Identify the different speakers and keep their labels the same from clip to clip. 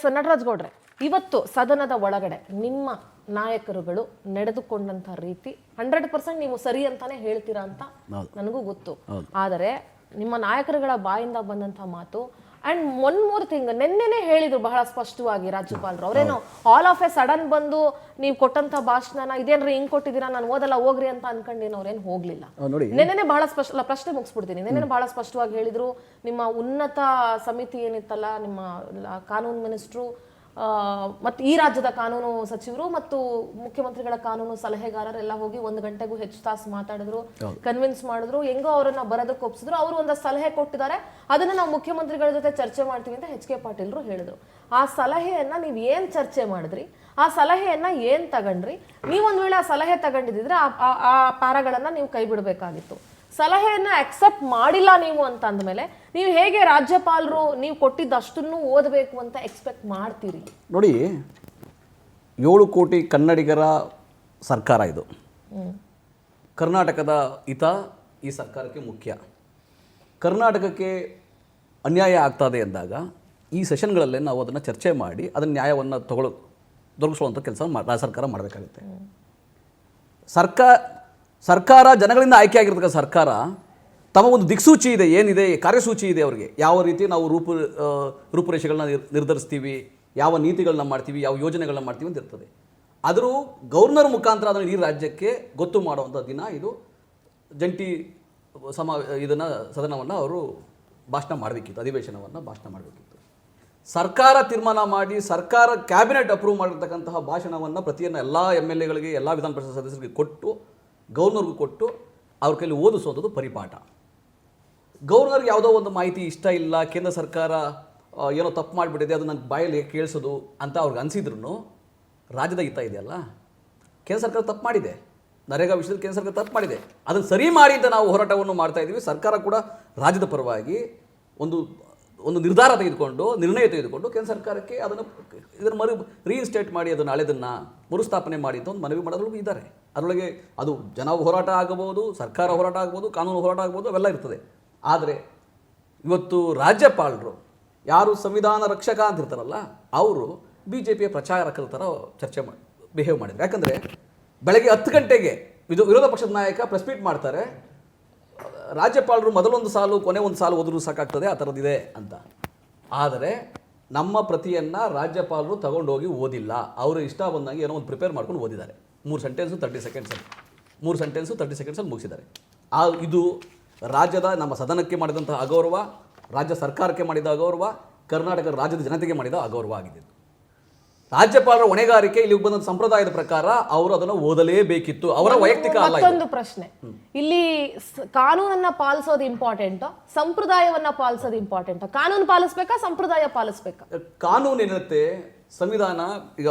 Speaker 1: ನಟರಾಜ್ ಗೌಡ್ರೆ, ಇವತ್ತು ಸದನದ ಒಳಗಡೆ ನಿಮ್ಮ ನಾಯಕರುಗಳು ನಡೆದುಕೊಂಡಂತ ರೀತಿ 100% ನೀವು ಸರಿ ಅಂತಾನೆ ಹೇಳ್ತೀರಾ ಅಂತ ನನಗೂ ಗೊತ್ತು. ಆದರೆ ನಿಮ್ಮ ನಾಯಕರುಗಳ ಬಾಯಿಂದ ಬಂದಂತ ಮಾತು ಅಂಡ್ ಒನ್ ಮೋರ್ ಥಿಂಗ್, ನೆನ್ನೆನೆ ಹೇಳಿದ್ರು ಬಹಳ ಸ್ಪಷ್ಟವಾಗಿ ರಾಜ್ಯಪಾಲರು. ಅವರೇನೋ ಆಲ್ ಆಫ್ ಎ ಸಡನ್ ಬಂದು ನೀವು ಕೊಟ್ಟಂತ ಭಾಷಣನ ಇದೇನ್ರಿ ಹಿಂಗ್ ಕೊಟ್ಟಿದ್ದೀರಾ, ನಾನು ಓದಲ್ಲ ಹೋಗ್ರಿ ಅಂತ ಅನ್ಕೊಂಡೇನು ಅವ್ರೇನು ಹೋಗ್ಲಿಲ್ಲ. ನೆನ್ನೆನೆ ಬಹಳ ಸ್ಪಷ್ಟ, ಪ್ರಶ್ನೆ ಮುಗಿಸ್ಬಿಡ್ತೀನಿ. ನೆನ್ನೆನೆ ಬಹಳ ಸ್ಪಷ್ಟವಾಗಿ ಹೇಳಿದ್ರು, ನಿಮ್ಮ ಉನ್ನತ ಸಮಿತಿ ಏನಿತ್ತಲ್ಲ, ನಿಮ್ಮ ಕಾನೂನು ಮಿನಿಸ್ಟ್ರು ಮತ್ತು ಈ ರಾಜ್ಯದ ಕಾನೂನು ಸಚಿವರು ಮತ್ತು ಮುಖ್ಯಮಂತ್ರಿಗಳ ಕಾನೂನು ಸಲಹೆಗಾರರೆಲ್ಲ ಹೋಗಿ 1 ಗಂಟೆಗೂ ಹೆಚ್ಚು ತಾಸು ಮಾತಾಡಿದ್ರು, ಕನ್ವಿನ್ಸ್ ಮಾಡಿದ್ರು, ಹೆಂಗೋ ಅವರನ್ನ ಬರೋದಕ್ಕೆ ಒಪ್ಸಿದ್ರು. ಅವರು ಒಂದು ಸಲಹೆ ಕೊಟ್ಟಿದ್ದಾರೆ, ಅದನ್ನ ನಾವು ಮುಖ್ಯಮಂತ್ರಿಗಳ ಜೊತೆ ಚರ್ಚೆ ಮಾಡ್ತೀವಿ ಅಂತ ಎಚ್ ಕೆ ಪಾಟೀಲ್ರು ಹೇಳಿದ್ರು. ಆ ಸಲಹೆಯನ್ನ ನೀವು ಏನ್ ಚರ್ಚೆ ಮಾಡಿದ್ರಿ, ಆ ಸಲಹೆಯನ್ನ ಏನ್ ತಗೊಂಡ್ರಿ? ನೀವೊಂದ್ ವೇಳೆ ಆ ಸಲಹೆ ತಗೊಂಡಿದ್ರೆ ಆ ಪ್ಯಾರಾಗಳನ್ನ ನೀವು ಕೈ ಬಿಡಬೇಕಾಗಿತ್ತು. ಸಲಹೆಯನ್ನ ಅಕ್ಸೆಪ್ಟ್ ಮಾಡಿಲ್ಲ ನೀವು ಅಂತ ಅಂದಮೇಲೆ ನೀವು ಹೇಗೆ ರಾಜ್ಯಪಾಲರು ನೀವು ಕೊಟ್ಟಿದ್ದಷ್ಟನ್ನು ಓದಬೇಕು ಅಂತ ಎಕ್ಸ್ಪೆಕ್ಟ್ ಮಾಡ್ತೀರಿ?
Speaker 2: ನೋಡಿ, 7 ಕೋಟಿ ಕನ್ನಡಿಗರ ಸರ್ಕಾರ ಇದು. ಕರ್ನಾಟಕದ ಹಿತ ಈ ಸರ್ಕಾರಕ್ಕೆ ಮುಖ್ಯ. ಕರ್ನಾಟಕಕ್ಕೆ ಅನ್ಯಾಯ ಆಗ್ತದೆ ಎಂದಾಗ ಈ ಸೆಷನ್ಗಳಲ್ಲೇ ನಾವು ಅದನ್ನು ಚರ್ಚೆ ಮಾಡಿ ಅದನ್ನ ನ್ಯಾಯವನ್ನು ದೊರಕಿಸುವಂಥ ಕೆಲಸ ಸರ್ಕಾರ ಮಾಡಬೇಕಾಗುತ್ತೆ. ಸರ್ಕಾರ ಜನಗಳಿಂದ ಆಯ್ಕೆಯಾಗಿರ್ತಕ್ಕ ಸರ್ಕಾರ ತಮ್ಮ ಒಂದು ದಿಕ್ಸೂಚಿ ಇದೆ, ಏನಿದೆ ಕಾರ್ಯಸೂಚಿ ಇದೆ ಅವರಿಗೆ. ಯಾವ ರೀತಿ ನಾವು ರೂಪುರೇಷೆಗಳನ್ನ ನಿರ್ಧರಿಸ್ತೀವಿ, ಯಾವ ನೀತಿಗಳನ್ನ ಮಾಡ್ತೀವಿ, ಯಾವ ಯೋಜನೆಗಳನ್ನ ಮಾಡ್ತೀವಿ ಅಂತ ಇರ್ತದೆ. ಆದರೂ ಗವರ್ನರ್ ಮುಖಾಂತರ ಅದನ್ನು ಇಡೀ ರಾಜ್ಯಕ್ಕೆ ಗೊತ್ತು ಮಾಡುವಂಥ ದಿನ ಇದು. ಜಂಟಿ ಸದನವನ್ನು ಅವರು ಭಾಷಣ ಮಾಡಬೇಕಿತ್ತು, ಅಧಿವೇಶನವನ್ನು ಭಾಷಣ ಮಾಡಬೇಕಿತ್ತು. ಸರ್ಕಾರ ತೀರ್ಮಾನ ಮಾಡಿ ಸರ್ಕಾರ ಕ್ಯಾಬಿನೆಟ್ ಅಪ್ರೂವ್ ಮಾಡಿರ್ತಕ್ಕಂತಹ ಭಾಷಣವನ್ನು ಪ್ರತಿಯನ್ನು ಎಲ್ಲ MLAಗಳಿಗೆ, ಎಲ್ಲ ವಿಧಾನ ಪರಿಷತ್ ಸದಸ್ಯರಿಗೆ ಕೊಟ್ಟು, ಗವರ್ನರ್ಗೂ ಕೊಟ್ಟು ಅವ್ರ ಕೈಲಿ ಓದಿಸುವಂಥದ್ದು ಪರಿಪಾಠ. ಗವರ್ನರ್ಗೆ ಯಾವುದೋ ಒಂದು ಮಾಹಿತಿ ಇಷ್ಟ ಇಲ್ಲ, ಕೇಂದ್ರ ಸರ್ಕಾರ ಏನೋ ತಪ್ಪು ಮಾಡಿಬಿಟ್ಟಿದೆ, ಅದು ನನ್ನ ಬಾಯಲ್ಲಿ ಕೇಳಿಸೋದು ಅಂತ ಅವ್ರಿಗೆ ಅನಿಸಿದ್ರು, ರಾಜ್ಯದ ಹಿತ ಇದೆಯಲ್ಲ, ಕೇಂದ್ರ ಸರ್ಕಾರ ತಪ್ಪು ಮಾಡಿದೆ, ನರೇಗಾ ವಿಷಯದಲ್ಲಿ ಕೇಂದ್ರ ಸರ್ಕಾರ ತಪ್ಪು ಮಾಡಿದೆ, ಅದನ್ನು ಸರಿ ಮಾಡಿ ಅಂತ ನಾವು ಹೋರಾಟವನ್ನು ಮಾಡ್ತಾ ಇದ್ದೀವಿ. ಸರ್ಕಾರ ಕೂಡ ರಾಜ್ಯದ ಪರವಾಗಿ ಒಂದು ನಿರ್ಧಾರ ತೆಗೆದುಕೊಂಡು, ನಿರ್ಣಯ ತೆಗೆದುಕೊಂಡು ಕೇಂದ್ರ ಸರ್ಕಾರಕ್ಕೆ ಇದನ್ನು ರೀಇನ್ಸ್ಟೇಟ್ ಮಾಡಿ, ಅದನ್ನು ಹಳೆದನ್ನು ಮರುಸ್ಥಾಪನೆ ಮಾಡಿ ಅಂತ ಒಂದು ಮನವಿ ಮಾಡೋದ್ರೊಳಗೂ ಇದ್ದಾರೆ. ಅದರೊಳಗೆ ಅದು ಜನ ಹೋರಾಟ ಆಗಬಹುದು, ಸರ್ಕಾರ ಹೋರಾಟ ಆಗ್ಬೋದು, ಕಾನೂನು ಹೋರಾಟ ಆಗ್ಬೋದು, ಅವೆಲ್ಲ ಇರ್ತದೆ. ಆದರೆ ಇವತ್ತು ರಾಜ್ಯಪಾಲರು ಯಾರು ಸಂವಿಧಾನ ರಕ್ಷಕ ಅಂತ ಇರ್ತಾರಲ್ಲ, ಅವರು BJPಯ ಪ್ರಚಾರಕರ ಥರ ಬಿಹೇವ್ ಮಾಡಿದ್ರು. ಯಾಕಂದರೆ ಬೆಳಗ್ಗೆ 10 ಗಂಟೆಗೆ ವಿರೋಧ ಪಕ್ಷದ ನಾಯಕ ಪ್ರೆಸ್ ಮೀಟ್ ಮಾಡ್ತಾರೆ, ರಾಜ್ಯಪಾಲರು ಮೊದಲೊಂದು ಸಾಲು ಕೊನೆ ಒಂದು ಸಾಲು ಓದಿದ್ರು ಸಾಕಾಗ್ತದೆ, ಆ ಥರದ್ದಿದೆ ಅಂತ. ಆದರೆ ನಮ್ಮ ಪ್ರತಿಯನ್ನು ರಾಜ್ಯಪಾಲರು ತಗೊಂಡೋಗಿ ಓದಿಲ್ಲ, ಅವರು ಇಷ್ಟ ಬಂದಂಗೆ ಏನೋ ಒಂದು ಪ್ರಿಪೇರ್ ಮಾಡ್ಕೊಂಡು ಓದಿದ್ದಾರೆ. 3 ಸೆಂಟೆನ್ಸು 30 ಸೆಕೆಂಡ್ಸಲ್ಲಿ ಮುಗಿಸಿದ್ದಾರೆ. ಇದು ರಾಜ್ಯದ ನಮ್ಮ ಸದನಕ್ಕೆ ಮಾಡಿದಂತಹ ಅಗೌರವ, ರಾಜ್ಯ ಸರ್ಕಾರಕ್ಕೆ ಮಾಡಿದ ಅಗೌರವ, ಕರ್ನಾಟಕ ರಾಜ್ಯದ ಜನತೆಗೆ ಮಾಡಿದ ಅಗೌರವ ಆಗಿದೆ. ರಾಜ್ಯಪಾಲರ ಹೊಣೆಗಾರಿಕೆ, ಇಲ್ಲಿ ಬಂದ ಸಂಪ್ರದಾಯದ ಪ್ರಕಾರ ಅವರು ಅದನ್ನು ಓದಲೇಬೇಕಿತ್ತು, ಅವರ ವೈಯಕ್ತಿಕ ಅಲ್ಲ.
Speaker 1: ಮತ್ತೊಂದು ಪ್ರಶ್ನೆ, ಇಲ್ಲಿ ಕಾನೂನನ್ನ ಪಾಲಿಸೋದು ಇಂಪಾರ್ಟೆಂಟ್, ಸಂಪ್ರದಾಯವನ್ನ ಪಾಲಿಸೋದು ಇಂಪಾರ್ಟೆಂಟ್? ಕಾನೂನು ಪಾಲಿಸ್ಬೇಕಾ, ಸಂಪ್ರದಾಯ ಪಾಲಿಸ್ಬೇಕಾ?
Speaker 2: ಕಾನೂನು ಏನತ್ತೆ, ಸಂವಿಧಾನ ಈಗ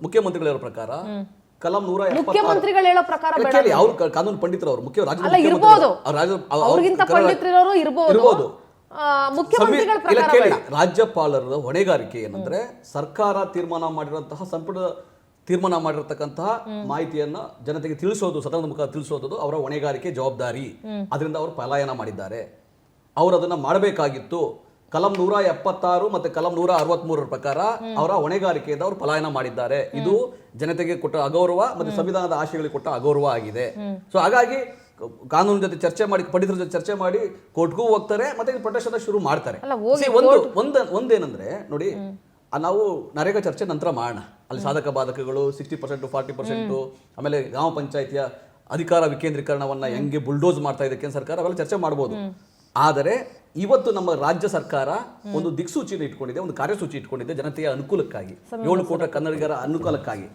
Speaker 2: ಮುಖ್ಯಮಂತ್ರಿಗಳ ಹೇಳೋ ಪ್ರಕಾರ ಕಲಂ 176,
Speaker 1: ಮುಖ್ಯಮಂತ್ರಿಗಳು ಹೇಳೋ ಪ್ರಕಾರ
Speaker 2: ಅವ್ರು ಕಾನೂನು ಪಂಡಿತರು, ಅವರು ಮುಖ್ಯ
Speaker 1: ಇರ್ಬೋದು.
Speaker 2: ರಾಜ್ಯಪಾಲರ ಹೊಣೆಗಾರಿಕೆ ಏನಂದ್ರೆ, ಸರ್ಕಾರ ತೀರ್ಮಾನ ಮಾಡಿರುವಂತಹ ಸಂಪುಟ ತೀರ್ಮಾನ ಮಾಡಿರತಕ್ಕಂತಹ ಮಾಹಿತಿಯನ್ನ ಜನತೆಗೆ ತಿಳಿಸೋದು, ಸದನದ ಮುಖ ತಿಳಿಸೋದು ಅವರ ಹೊಣೆಗಾರಿಕೆ, ಜವಾಬ್ದಾರಿ. ಅದರಿಂದ ಅವರು ಪಲಾಯನ ಮಾಡಿದ್ದಾರೆ. ಅವರು ಅದನ್ನ ಮಾಡಬೇಕಾಗಿತ್ತು. ಕಲಂ 176 ಮತ್ತು ಕಲಂ 163 ಪ್ರಕಾರ ಅವರ ಹೊಣೆಗಾರಿಕೆಯಿಂದ ಅವರು ಪಲಾಯನ ಮಾಡಿದ್ದಾರೆ. ಇದು ಜನತೆಗೆ ಕೊಟ್ಟ ಅಗೌರವ ಮತ್ತು ಸಂವಿಧಾನದ ಆಶಯಗಳಿಗೆ ಕೊಟ್ಟ ಅಗೌರವ ಆಗಿದೆ. ಸೊ ಹಾಗಾಗಿ ಕಾನೂನು ಜೊತೆ ಚರ್ಚೆ ಮಾಡಿ, ಪಂಡಿತರ ಜೊತೆ ಚರ್ಚೆ ಮಾಡಿ ಕೋರ್ಟ್ಗೂ ಹೋಗ್ತಾರೆ, ಮತ್ತೆ ಪ್ರೊಟೆಕ್ಷನ್ ಶುರು ಮಾಡ್ತಾರೆ. ಒಂದೇನಂದ್ರೆ ನೋಡಿ, ನಾವು ನರೇಗಾ ಚರ್ಚೆ ನಂತರ ಮಾಡೋಣ. ಅಲ್ಲಿ ಸಾಧಕ ಬಾಧಕಗಳು 60% 40%, ಆಮೇಲೆ ಗ್ರಾಮ ಪಂಚಾಯಿತಿಯ ಅಧಿಕಾರ ವಿಕೇಂದ್ರೀಕರಣವನ್ನ ಹೆಂಗೆ ಬುಲ್ಡೋಸ್ ಮಾಡ್ತಾ ಇದೆ ಕೇಂದ್ರ ಸರ್ಕಾರ, ಅವೆಲ್ಲ ಚರ್ಚೆ ಮಾಡ್ಬೋದು. ಆದರೆ ಇವತ್ತು ನಮ್ಮ ರಾಜ್ಯ ಸರ್ಕಾರ ಒಂದು ದಿಕ್ಸೂಚಿಯನ್ನು ಇಟ್ಕೊಂಡಿದೆ, ಒಂದು ಕಾರ್ಯಸೂಚಿ ಇಟ್ಕೊಂಡಿದೆ, ಜನತೆಯ ಅನುಕೂಲಕ್ಕಾಗಿ, 7 ಕೋಟಿ ಕನ್ನಡಿಗರ ಅನುಕೂಲಕ್ಕಾಗಿ.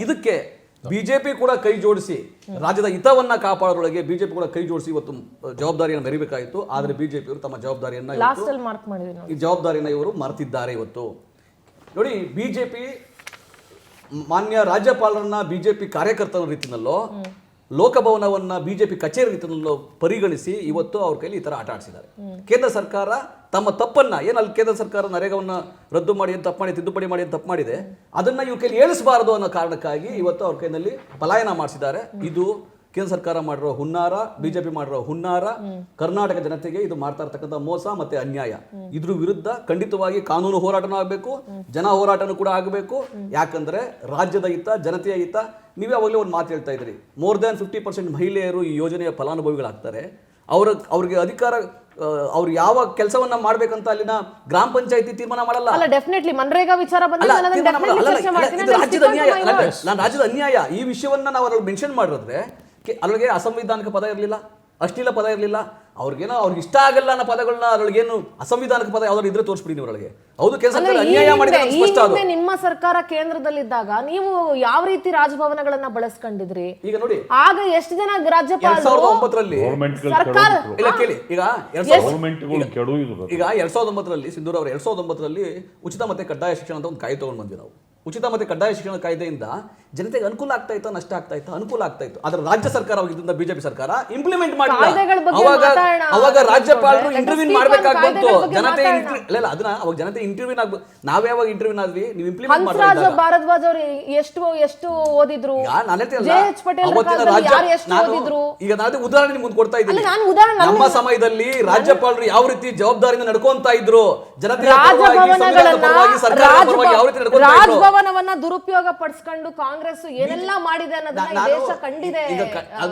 Speaker 2: ಇದಕ್ಕೆ ಬಿಜೆಪಿ ಕೂಡ ಕೈ ಜೋಡಿಸಿ, ರಾಜ್ಯದ ಹಿತವನ್ನ ಕಾಪಾಡೋದರೊಳಗೆ ಬಿಜೆಪಿ ಕೂಡ ಕೈ ಜೋಡಿಸಿ ಇವತ್ತು ಜವಾಬ್ದಾರಿಯನ್ನು ಮೆರಿಬೇಕಾಯಿತು. ಆದರೆ ಬಿಜೆಪಿಯವರು ತಮ್ಮ ಜವಾಬ್ದಾರಿಯನ್ನ ಇವರು ಮರೆತಿದ್ದಾರೆ. ಇವತ್ತು ನೋಡಿ, ಬಿಜೆಪಿ ಮಾನ್ಯ ರಾಜ್ಯಪಾಲರನ್ನ ಬಿಜೆಪಿ ಕಾರ್ಯಕರ್ತರ ರೀತಿಯಲ್ಲೋ, ಲೋಕಭವನವನ್ನ ಬಿಜೆಪಿ ಕಚೇರಿ ರೀತಿಯಲ್ಲೋ ಪರಿಗಣಿಸಿ ಇವತ್ತು ಅವ್ರ ಕೈಲಿ ಈ ತರ ಆಟ ಆಡಿಸಿದ್ದಾರೆ. ಕೇಂದ್ರ ಸರ್ಕಾರ ತಮ್ಮ ತಪ್ಪನ್ನ, ಏನಲ್ಲಿ ಕೇಂದ್ರ ಸರ್ಕಾರ ನರೇಗಾವನ್ನ ರದ್ದು ಮಾಡಿ ಅಂತ ತಪ್ಪು ಮಾಡಿ, ತಿದ್ದುಪಡಿ ಮಾಡಿ ಅಂತ ತಪ್ಪು ಮಾಡಿದೆ, ಅದನ್ನ ಇವ್ರ ಕೈಲಿ ಹೇಳಿಸಬಾರದು ಅನ್ನೋ ಕಾರಣಕ್ಕಾಗಿ ಇವತ್ತು ಅವ್ರ ಕೈನಲ್ಲಿ ಪಲಾಯನ ಮಾಡಿಸಿದ್ದಾರೆ. ಇದು ಕೇಂದ್ರ ಸರ್ಕಾರ ಮಾಡಿರೋ ಹುನ್ನಾರ, ಬಿಜೆಪಿ ಮಾಡಿರೋ ಹುನ್ನಾರ, ಕರ್ನಾಟಕ ಜನತೆಗೆ ಇದು ಮಾಡ್ತಾ ಇರ್ತಕ್ಕಂಥ ಮೋಸ ಮತ್ತೆ ಅನ್ಯಾಯ. ಇದ್ರ ವಿರುದ್ಧ ಖಂಡಿತವಾಗಿ ಕಾನೂನು ಹೋರಾಟನೂ ಆಗಬೇಕು, ಜನ ಹೋರಾಟನೂ ಕೂಡ ಆಗಬೇಕು. ಯಾಕಂದ್ರೆ ರಾಜ್ಯದ ಹಿತ, ಜನತೆಯ ಹಿತ. ನೀವೇ ಅವಾಗಲೇ ಒಂದು ಮಾತು ಹೇಳ್ತಾ ಇದ್ರಿ, ಮೋರ್ ದ್ಯಾನ್ 50% ಮಹಿಳೆಯರು ಈ ಯೋಜನೆಯ ಫಲಾನುಭವಿಗಳಾಗ್ತಾರೆ. ಅವ್ರಿಗೆ ಅಧಿಕಾರ, ಅವ್ರು ಯಾವ ಕೆಲಸವನ್ನ ಮಾಡ್ಬೇಕಂತ ಅಲ್ಲಿನ ಗ್ರಾಮ ಪಂಚಾಯತಿ ತೀರ್ಮಾನ ಮಾಡಲ್ಲ.
Speaker 1: ಅಲ್ಲ, ಡೆಫಿನೆಟ್ಲಿ ಮನ್ರೇಗಾ ವಿಚಾರ ಬಂದಾಗ
Speaker 2: ಇದು ರಾಜ್ಯದ ಅನ್ಯಾಯ. ನಾನು ರಾಜ್ಯದ ಅನ್ಯಾಯ ಈ ವಿಷಯವನ್ನ ನಾವು ಅದ್ರಲ್ಲಿ ಮೆನ್ಷನ್ ಮಾಡಿದ್ರೆ ಅಲ್ಲಿಗೆ ಅಸಂವಿಧಾನಿಕ ಪದ ಇರಲಿಲ್ಲ, ಅಶ್ಲೀಲ ಪದ ಇರಲಿಲ್ಲ, ಅವ್ರಿಗೆ ಇಷ್ಟ ಆಗಲ್ಲ ಅನ್ನೋ ಪದಗಳನ್ನ ಅದ್ರೊಳಗೇನು ಅಸಂವಿಧಾನಿಕ ಪದ ಯಾವ್ದಾದ್ರು ಇದ್ರೆ ತೋರಿಸ್ಬಿಡಿ ನೀವು ಒಳಗೆ. ಹೌದು, ಕೆಲಸ ಅನ್ಯಾಯ ಮಾಡಿದ್ರೆ ಸ್ಪಷ್ಟ ಅದು.
Speaker 1: ನಿಮ್ಮ ಸರ್ಕಾರ ಕೇಂದ್ರದಲ್ಲಿದ್ದಾಗ ನೀವು ಯಾವ ರೀತಿ ರಾಜಭವನಗಳನ್ನ ಬಳಸ್ಕೊಂಡಿದ್ರಿ?
Speaker 2: ಈಗ ನೋಡಿ,
Speaker 1: ಆಗ ಎಷ್ಟು ಜನ ರಾಜ್ಯಪಾಲರು
Speaker 2: 2009ರಲ್ಲಿ
Speaker 1: ಸರ್ಕಾರ
Speaker 2: ಇಲ್ಲ ಕೇಳಿ, ಈಗ
Speaker 3: 2009
Speaker 2: ಸಿಂಧೂರ್ ಅವರು 2009ರಲ್ಲಿ ಉಚಿತ ಮತ್ತೆ ಕಡ್ಡಾಯ ಶಿಕ್ಷಣ ಅಂತ ಒಂದು ಕಾಯ್ದೆ ತಗೊಂಡು ಬಂದ್ವಿ ನಾವು. ಉಚಿತ ಮತ್ತೆ ಕಡ್ಡಾಯ ಶಿಕ್ಷಣ ಕಾಯ್ದೆಯಿಂದ ಜನತೆಗೆ ಅನುಕೂಲ ಆಗ್ತಾ ಇತ್ತು, ನಷ್ಟ ಆಗ್ತಾ ಇತ್ತು? ಅನುಕೂಲ ಆಗ್ತಾ ಇತ್ತು. ಆದ್ರೆ ರಾಜ್ಯ ಸರ್ಕಾರ ಆಗಿದ್ದರಿಂದ ಬಿಜೆಪಿ ಸರ್ಕಾರ ಇಂಪ್ಲಿಮೆಂಟ್ ಮಾಡಿಲ್ಲ. ಅವಾಗ ರಾಜ್ಯಪಾಲರು ಇಂಟರ್ವ್ಯೂನ್ ಮಾಡ್ಬೇಕಾಗ್ಬಂತು. ಜನತೆ ಇಲ್ಲ ಅದನ್ನ ಅವಾಗ ಜನತೆ ಇಂಟರ್ವ್ಯೂನ್ ಆಗ್ಬೋದು. ನಾವ್ ಯಾವಾಗ ಇಂಟರ್ವ್ಯೂನ್ ಆದ್ವಿ, ನೀವು ಇಂಪ್ಲಿಮೆಂಟ್ ಮಾಡಿದ್ರೆ
Speaker 1: ಭಾರದ್ವಾಜ್ ಅವರು ಎಷ್ಟು ಓದಿದ್ರು?
Speaker 2: ಈಗ ನಾನು ಉದಾಹರಣೆ ನಿಮ್ಗೆ ಕೊಡ್ತಾ ಇದ್ದೀನಿ. ನಮ್ಮ ಸಮಯದಲ್ಲಿ ರಾಜ್ಯಪಾಲರು ಯಾವ ರೀತಿ ಜವಾಬ್ದಾರಿಯಿಂದ ನಡ್ಕೊಂತ ಇದ್ರು, ಜನತೆ ಸರ್ಕಾರದ ಪರವಾಗಿ ಯಾವ ರೀತಿ ನಡ್ಕೊಂತ ಇದ್ರು,
Speaker 1: ರಾಜಭವನವನ್ನ ದುರುಪಯೋಗ ಪಡಿಸ್ಕೊಂಡು ಕಾಂಗ್ರೆಸ್ ಏನೆಲ್ಲ ಮಾಡಿದೆ ಅನ್ನೋದನ್ನ ಈ ದೇಶ ಕಂಡಿದೆ.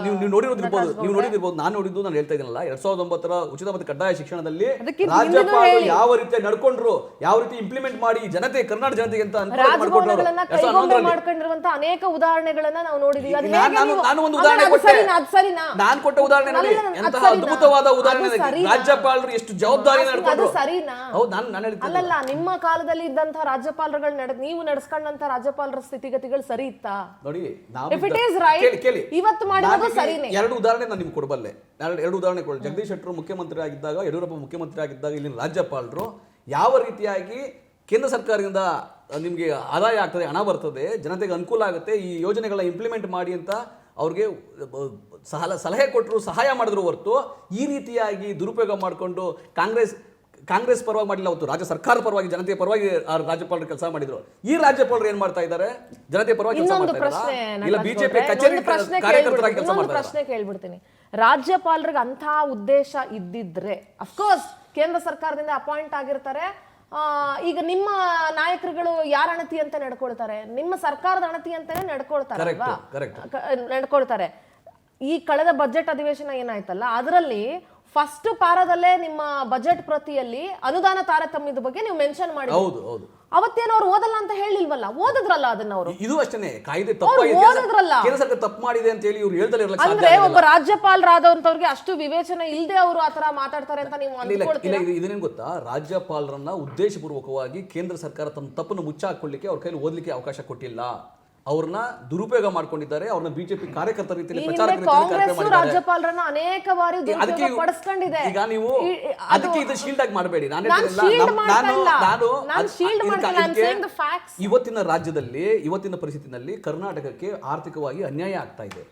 Speaker 2: ನೀವು ನೋಡಿರ್ಬೋದು, ನಾನು ನೋಡಿದ್ದು, ನಾನು ಹೇಳ್ತಾ ಇದ್ದೀನಲ್ಲ, 2009ರ ಉಚಿತ ಮತ್ತು ಕಡ್ಡಾಯ ಶಿಕ್ಷಣದಲ್ಲಿ ರಾಜ್ಯಪಾಲರು ಯಾವ ರೀತಿ ನಡ್ಕೊಂಡ್ರು, ಯಾವ ರೀತಿ ಇಂಪ್ಲಿಮೆಂಟ್ ಮಾಡಿ ಜನತೆ, ಕರ್ನಾಟಕ ಜನತೆಗೆ ಅಂತ
Speaker 1: ರಾಜಭವನಗಳನ್ನ ಕೈಗೊಂಬೆ ಮಾಡ್ಕೊಂಡಿರುವಂತ ಅನೇಕ ಉದಾಹರಣೆಗಳನ್ನ ನಾವು ನೋಡಿದೀವಿ.
Speaker 2: ನಾನು ಒಂದು ಉದಾಹರಣೆ ಕೊಟ್ಟೆ, ನಾನು ಕೊಟ್ಟ ಉದಾಹರಣೆ ನೋಡಿ, ಎಂತಹ ಅದ್ಭುತವಾದ ಉದಾಹರಣೆ. ರಾಜ್ಯಪಾಲರು ಎಷ್ಟು ಜವಾಬ್ದಾರಿ ನಡ್ಕೊಂಡ್ರು.
Speaker 1: ಸರಿನಾ?
Speaker 2: ಹೌದು, ನಾನು ಹೇಳ್ತೀನಿ.
Speaker 1: ಅಲ್ಲಲ್ಲ, ನಿಮ್ಮ ಕಾಲದಲ್ಲಿ ಇದ್ದಂತಹ ರಾಜ್ಯಪಾಲರುಗಳು ನೀವು ನಡೆಸ್ಕೊಂಡಂತ ರಾಜ್ಯಪಾಲರ ಸ್ಥಿತಿಗತಿಗಳು ಸರಿ ಇತ್ತಾ?
Speaker 2: ನೋಡಿ,
Speaker 1: ಕೇಳಿ, ಇವತ್ತು ಮಾಡಿರೋದು ಸರಿನೇ.
Speaker 2: ಎರಡು ಉದಾಹರಣೆ ನಾನು ನಿಮ್ಗೆ ಕೊಡಬಲ್ಲೆ. ಎರಡು ಉದಾಹರಣೆ ಕೊಡಿ. ಜಗದೀಶ್ ಶೆಟ್ಟರು ಮುಖ್ಯಮಂತ್ರಿ ಆಗಿದ್ದಾಗ, ಯಡಿಯೂರಪ್ಪ ಮುಖ್ಯಮಂತ್ರಿ ಆಗಿದ್ದಾಗ ಇಲ್ಲಿನ ರಾಜ್ಯಪಾಲರು ಯಾವ ರೀತಿಯಾಗಿ ಕೇಂದ್ರ ಸರ್ಕಾರದಿಂದ ನಿಮಗೆ ಆದಾಯ ಆಗ್ತದೆ, ಹಣ ಬರ್ತದೆ, ಜನತೆಗೆ ಅನುಕೂಲ ಆಗುತ್ತೆ, ಈ ಯೋಜನೆಗಳನ್ನ ಇಂಪ್ಲಿಮೆಂಟ್ ಮಾಡಿ ಅಂತ ಅವ್ರಿಗೆ ಸಲಹೆ ಕೊಟ್ಟರು, ಸಹಾಯ ಮಾಡಿದ್ರು ಹೊರತು ಈ ರೀತಿಯಾಗಿ ದುರುಪಯೋಗ ಮಾಡಿಕೊಂಡು ಕಾಂಗ್ರೆಸ್ ಪರವಾಗಿ ಮಾಡಿಲ್ಲ. ಅವತ್ತು ರಾಜ್ಯ ಸರ್ಕಾರದ ಪರವಾಗಿ, ಜನತೆಯ ಪರವಾಗಿ ರಾಜ್ಯಪಾಲರು ಕೆಲಸ ಮಾಡಿದ್ರು. ಈ ರಾಜ್ಯಪಾಲರು ಏನ್ ಮಾಡ್ತಾ ಇದ್ದಾರೆ? ಜನತೆಯ ಪರವಾಗಿ ಕೆಲಸ ಮಾಡ್ತಾ ಇದ್ದಾರೆ. ಇಲ್ಲ ಬಿಜೆಪಿ ಕಚೇರಿ ಕಾರ್ಯಕರ್ತರಾಗಿ ಕೆಲಸ ಮಾಡ್ತಾ ಇದ್ದಾರೆ.
Speaker 1: ಪ್ರಶ್ನೆ ಕೇಳ್ಬಿಡ್ತೀನಿ. ರಾಜ್ಯಪಾಲರಿಗೆ ಅಂತ ಉದ್ದೇಶ ಇದ್ದಿದ್ರೆ ಅಫ್ಕೋರ್ಸ್ ಕೇಂದ್ರ ಸರ್ಕಾರದಿಂದ ಅಪಾಯಿಂಟ್ ಆಗಿರ್ತಾರೆ. ಈಗ ನಿಮ್ಮ ನಾಯಕರುಗಳು ಯಾರ ಅಣತಿ ಅಂತ ನಡ್ಕೊಳ್ತಾರೆ? ನಿಮ್ಮ ಸರ್ಕಾರದ ಅಣತಿ ಅಂತಾನೆ ನಡ್ಕೊಳ್ತಾರೆ. ಈ ಕಳೆದ ಬಜೆಟ್ ಅಧಿವೇಶನ ಏನಾಯ್ತಲ್ಲ, ಅದರಲ್ಲಿ ಫಸ್ಟ್ ಪಾರದಲ್ಲೇ ನಿಮ್ಮ ಬಜೆಟ್ ಪ್ರತಿಯಲ್ಲಿ ಅನುದಾನ ತಾರತಮ್ಯದ ಬಗ್ಗೆ ನೀವು ಮೆನ್ಷನ್ ಮಾಡಿ. ಅವತ್ತೇನೋ ಅವ್ರು ಓದಲ್ಲ ಅಂತ ಹೇಳಿಲ್ವಲ್ಲ, ಓದಿದ್ರಲ್ಲ ಅದನ್ನ ಅವರು.
Speaker 2: ಇದು ಅಷ್ಟೇ, ಕಾಯ್ದೆ ತಪ್ಪು ಮಾಡಿದೆ ಅಂತ ಹೇಳಿ ಇವ್ರು ಹೇಳ್ದಲೇ ಇರಲ್ಲ.
Speaker 1: ಅಂದ್ರೆ ಒಬ್ಬ ರಾಜ್ಯಪಾಲರಾದವ್ರಿಗೆ ಅಷ್ಟು ವಿವೇಚನೆ ಇಲ್ಲದೆ ಅವರು ಆತರ ಮಾತಾಡ್ತಾರೆ ಅಂತ ನೀವು
Speaker 2: ಅಂದ್ಕೊಳ್ತೀರಾ? ಇದನ್ನೇನು ಗೊತ್ತಾ, ರಾಜ್ಯಪಾಲರನ್ನ ಉದ್ದೇಶಪೂರ್ವಕವಾಗಿ ಕೇಂದ್ರ ಸರ್ಕಾರ ತಮ್ಮ ತಪ್ಪನ್ನು ಮುಚ್ಚಾಕೊಳ್ಳಿಕ್ಕೆ ಅವ್ರ ಕೈಲಿ ಓದ್ಲಿಕ್ಕೆ ಅವಕಾಶ ಕೊಟ್ಟಿಲ್ಲ. ಅವ್ರನ್ನ ದುರುಪಯೋಗ ಮಾಡ್ಕೊಂಡಿದ್ದಾರೆ. ಅವ್ರನ್ನ ಬಿಜೆಪಿ ಕಾರ್ಯಕರ್ತರ ರೀತಿಯಲ್ಲಿ
Speaker 1: ರಾಜ್ಯಪಾಲರನ್ನ ಅನೇಕ ಬಾರಿ ಪಡಿಸ್ಕೊಂಡಿದೆ.
Speaker 2: ಈಗ ನೀವು ಅದಕ್ಕೆ ಇದು ಶೀಲ್ಡ್ ಆಗಿ ಮಾಡಬೇಡಿ. ಇವತ್ತಿನ ರಾಜ್ಯದಲ್ಲಿ, ಇವತ್ತಿನ ಪರಿಸ್ಥಿತಿನಲ್ಲಿ ಕರ್ನಾಟಕಕ್ಕೆ ಆರ್ಥಿಕವಾಗಿ ಅನ್ಯಾಯ ಆಗ್ತಾ ಇದೆ.